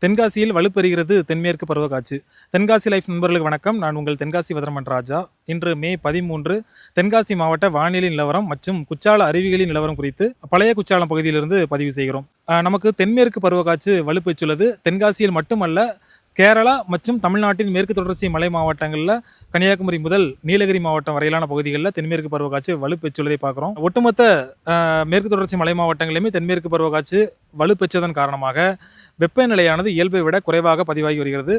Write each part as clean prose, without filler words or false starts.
தென்காசியில் வலுப்பெறுகிறது தென்மேற்கு பருவக்காற்று. தென்காசி லைஃப் நண்பர்களுக்கு வணக்கம். நான் உங்கள் தென்காசி வதரமன் ராஜா. இன்று மே 13 தென்காசி மாவட்ட வானிலை நிலவரம் மற்றும் குற்றால அருவிகளின் நிலவரம் குறித்து பழைய குற்றாலம் பகுதியிலிருந்து பதிவு செய்கிறோம். நமக்கு தென்மேற்கு பருவக்காற்று வலுப்பெற்றுள்ளது. தென்காசியில் மட்டுமல்ல, கேரளா மற்றும் தமிழ்நாட்டின் மேற்கு தொடர்ச்சி மலை மாவட்டங்களில் கன்னியாகுமரி முதல் நீலகிரி மாவட்டம் வரையிலான பகுதிகளில் தென்மேற்கு பருவக்காற்று வலுப்பெற்றுள்ளதை பார்க்குறோம். ஒட்டுமொத்த மேற்கு தொடர்ச்சி மலை மாவட்டங்களிலுமே தென்மேற்கு பருவக்காற்று வலுப்பெற்றதன் காரணமாக வெப்பநிலையானது இயல்பை விட குறைவாக பதிவாகி வருகிறது.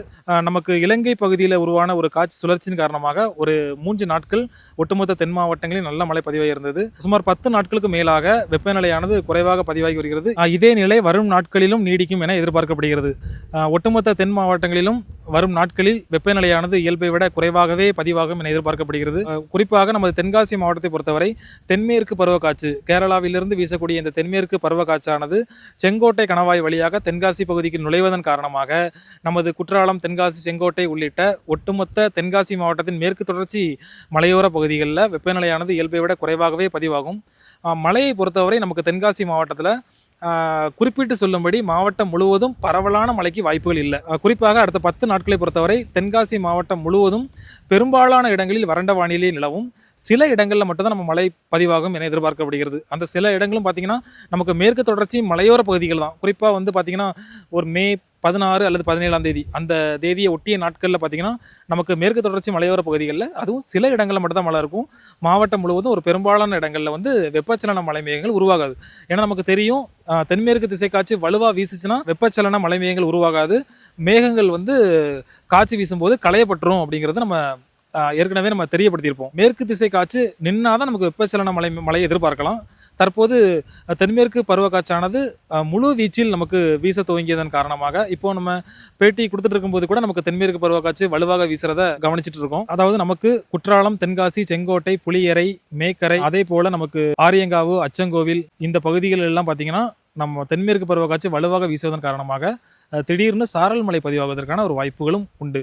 நமக்கு இலங்கை பகுதியில் உருவான ஒரு காற்று சுழற்சியின் காரணமாக ஒரு 3 நாட்கள் ஒட்டுமொத்த தென் மாவட்டங்களில் நல்ல மழை பதிவாகி இருந்தது. சுமார் 10 நாட்களுக்கு மேலாக வெப்பநிலையானது குறைவாக பதிவாகி வருகிறது. இதே நிலை வரும் நாட்களிலும் நீடிக்கும் என எதிர்பார்க்கப்படுகிறது. ஒட்டுமொத்த தென் மாவட்டங்களிலும் வரும் நாட்களில் வெப்பநிலையானது இயல்பை விட குறைவாகவே பதிவாகும் என எதிர்பார்க்கப்படுகிறது. குறிப்பாக நமது தென்காசி மாவட்டத்தை பொறுத்தவரை தென்மேற்கு பருவக்காற்று கேரளாவிலிருந்து வீசக்கூடிய இந்த தென்மேற்கு பருவக்காற்றானது செங்கோட்டை கணவாய் வழியாக தென்காசி பகுதிக்கு நுழைவதன் காரணமாக நமது குற்றாலம், தென்காசி, செங்கோட்டை உள்ளிட்ட ஒட்டுமொத்த தென்காசி மாவட்டத்தின் மேற்கு தொடர்ச்சி மலையோர பகுதிகளில் வெப்பநிலையானது இயல்பை விட குறைவாகவே பதிவாகும். மழையை பொறுத்தவரை நமக்கு தென்காசி மாவட்டத்தில் குறிப்பிட்டு சொல்லும்படி மாவட்டம் முழுவதும் பரவலான மழைக்கு வாய்ப்புகள் இல்லை. குறிப்பாக அடுத்த 10 நாட்களை பொறுத்தவரை தென்காசி மாவட்டம் முழுவதும் பெரும்பாலான இடங்களில் வறண்ட வானிலை நிலவும். சில இடங்களில் மட்டும்தான் நம்ம மழை பதிவாகும் என எதிர்பார்க்கப்படுகிறது. அந்த சில இடங்களும் பார்த்திங்கன்னா நமக்கு மேற்கு தொடர்ச்சி மலையோர பகுதிகள் தான். குறிப்பாக பார்த்திங்கன்னா ஒரு மே 16 அல்லது 17ஆம் தேதி அந்த தேதியை ஒட்டிய நாட்களில் பார்த்திங்கன்னா நமக்கு மேற்கு தொடர்ச்சி மலையோர பகுதிகளில் அதுவும் சில இடங்களில் மட்டும்தான் மழை இருக்கும். மாவட்டம் முழுவதும் ஒரு பெரும்பாலான இடங்களில் வெப்பச்சலன மழை மேகங்கள் உருவாகாது. ஏன்னா நமக்கு தெரியும், தென்மேற்கு திசை காற்று வலுவாக வீசுச்சுன்னா வெப்பச்சலன மழை மேகங்கள் உருவாகாது. மேகங்கள் காற்று வீசும்போது களையப்பட்டுரும் அப்படிங்கிறது நம்ம ஏற்கனவே நம்ம தெரியப்படுத்தியிருப்போம். மேற்கு திசை காற்று நின்னாதான் நமக்கு வெப்பச்சலன மழையை எதிர்பார்க்கலாம். தற்போது தென்மேற்கு பருவக்காற்றானது முழு வீச்சில் நமக்கு வீச துவங்கியதன் காரணமாக இப்போ நம்ம பேட்டி கொடுத்துட்டு இருக்கும்போது கூட நமக்கு தென்மேற்கு பருவக்காற்று வலுவாக வீசுறத கவனிச்சுட்டு இருக்கோம். அதாவது நமக்கு குற்றாலம், தென்காசி, செங்கோட்டை, புளியரை, மேக்கரை, அதே போல நமக்கு ஆரியங்காவு, அச்சங்கோவில் இந்த பகுதிகள் எல்லாம் பார்த்தீங்கன்னா நம்ம தென்மேற்கு பருவக்காற்று வலுவாக வீசுவதன் காரணமாக திடீர்னு சாரல் மழை பதிவாகுவதற்கான ஒரு வாய்ப்புகளும் உண்டு.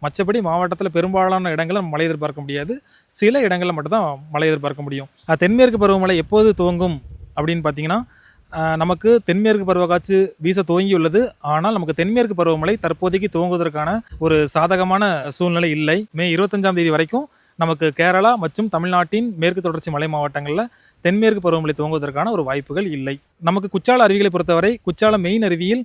மற்றபடி மாவட்டத்தில் பெரும்பாலான இடங்களில் மழை எதிர்பார்க்க முடியாது. சில இடங்களில் மட்டும்தான் மழை எதிர்பார்க்க முடியும். தென்மேற்கு பருவமழை எப்போது துவங்கும் அப்படின்னு பார்த்தீங்கன்னா, நமக்கு தென்மேற்கு பருவக்காற்று வீச துவங்கியுள்ளது. ஆனால் நமக்கு தென்மேற்கு பருவமழை தற்போதைக்கு துவங்குவதற்கான ஒரு சாதகமான சூழ்நிலை இல்லை. மே 25ஆம் தேதி வரைக்கும் நமக்கு கேரளா மற்றும் தமிழ்நாட்டின் மேற்கு தொடர்ச்சி மலை மாவட்டங்களில் தென்மேற்கு பருவமழை துவங்குவதற்கான ஒரு வாய்ப்புகள் இல்லை. நமக்கு குற்றால அருவிகளை பொறுத்தவரை குற்றாலம் மெயின் அருவியில்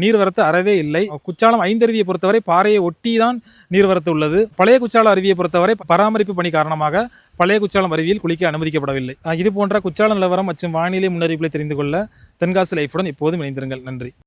நீர்வரத்து அறவே இல்லை. குற்றாலம் 5 அருவியை பொறுத்தவரை பாறையை ஒட்டி தான் நீர்வரத்து உள்ளது. பழைய குற்றால அருவியை பொறுத்தவரை பராமரிப்பு பணி காரணமாக பழைய குற்றாலம் அருவியில் குளிக்க அனுமதிக்கப்படவில்லை. இது போன்ற குற்றால நிலவரம் மற்றும் வானிலை முன்னறிவிப்புகளை தெரிந்து கொள்ள தென்காசி லைஃபுடன் இப்போதும் இணைந்திருங்கள். நன்றி.